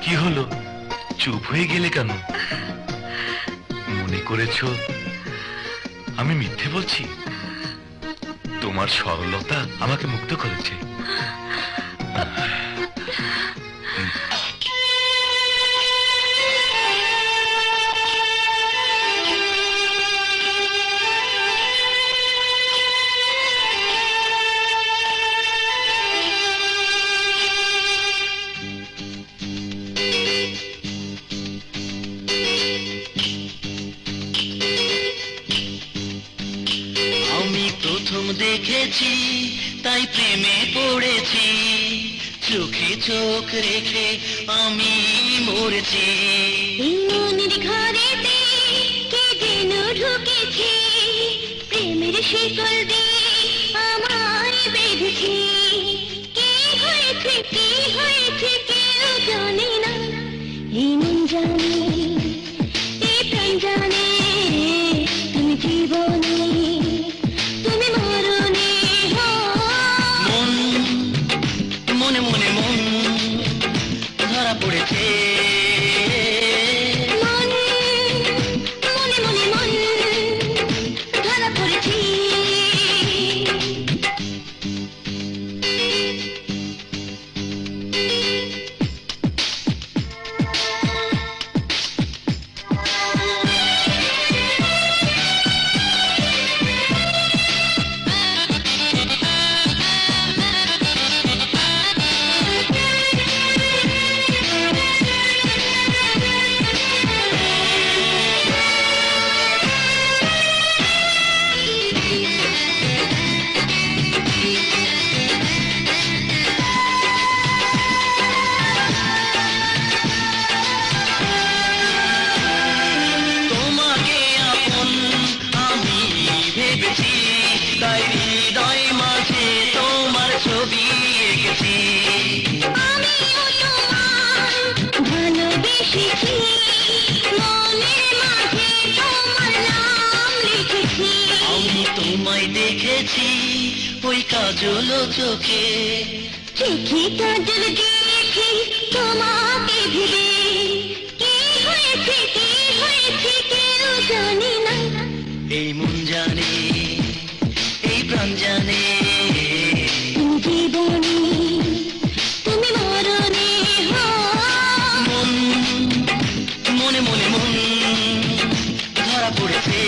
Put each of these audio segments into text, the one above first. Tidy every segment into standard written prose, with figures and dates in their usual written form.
কি হলো, চুপ হয়ে গেলে কেন? মনে করেছো আমি মিথ্যে বলছি? তোমার সরলতা আমাকে মুগ্ধ করেছে। প্রথম দেখেছি তাই প্রেমে পড়েছি, চোখে চোখ রেখে আমি মরেছি। মনের ঘরেতে কে যেন ঢুকেছে, প্রেমের শিকল দিয়ে আমায় বেঁধেছে। কি হয়েছে কি হয়েছে কেউ জানে না, এই মন জানে এই প্রাণ জানে। তুমি জীবনে মনে মনে মন ধরা পড়েছে, মনে মনে মন ধরা পড়েছে। তাই হৃদয় মাঝে তোমার ছবি এঁকেছি। আমিও তোমায় ভালোবেসেছি, মনের মাঝে তোমার নাম লিখেছি। আমি তোমায় দেখেছি ওই কাজল চোখে, চোখে কাজল দেখি তোমাকে ভেবে। কি হয়েছে কেউ জানে না, এই মন জানে এই প্রাণ জানে। তুমি জীবনে তুমি মরণে মন মনে মনে মন ধরা পড়েছে।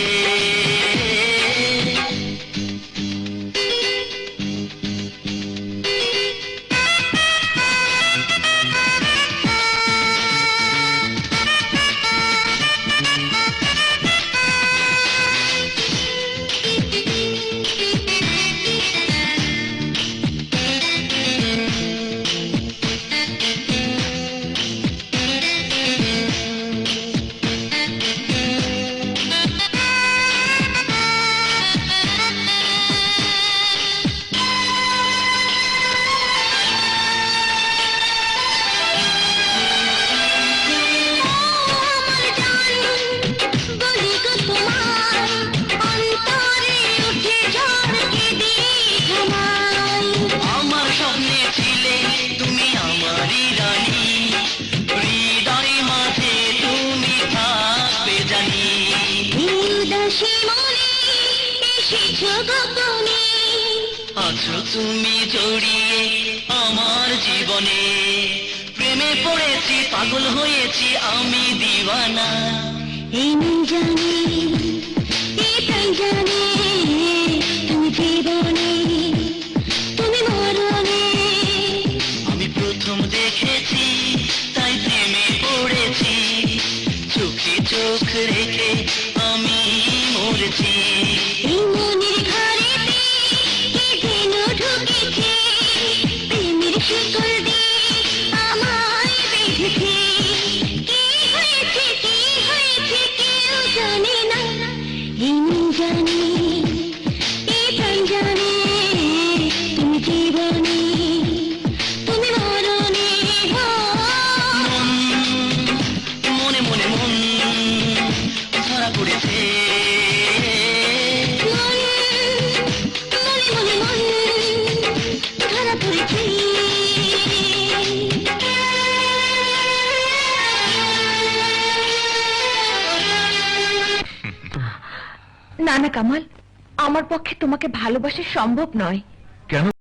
আছো তুমি জড়িয়ে আমার জীবনে, প্রেমে পড়েছি পাগল হয়েছি আমি দিওয়ানা। এই মন জানে এই প্রাণ জানে, তুমি জীবনে তুমি মরণে। আমি প্রথম দেখেছি তাই প্রেমে পড়েছি, চোখে চোখ রেখে আমি মরেছি। এই মনের ঘরেতে কে যেন ঢুকেছে, প্রেমের শিকল দিয়ে আমায় বেঁধেছে। কি হয়েছে কেউ জানে না, এই মন জানে। না না কামাল, আমার পক্ষে তোমাকে ভালোবাসা সম্ভব নয়। কেন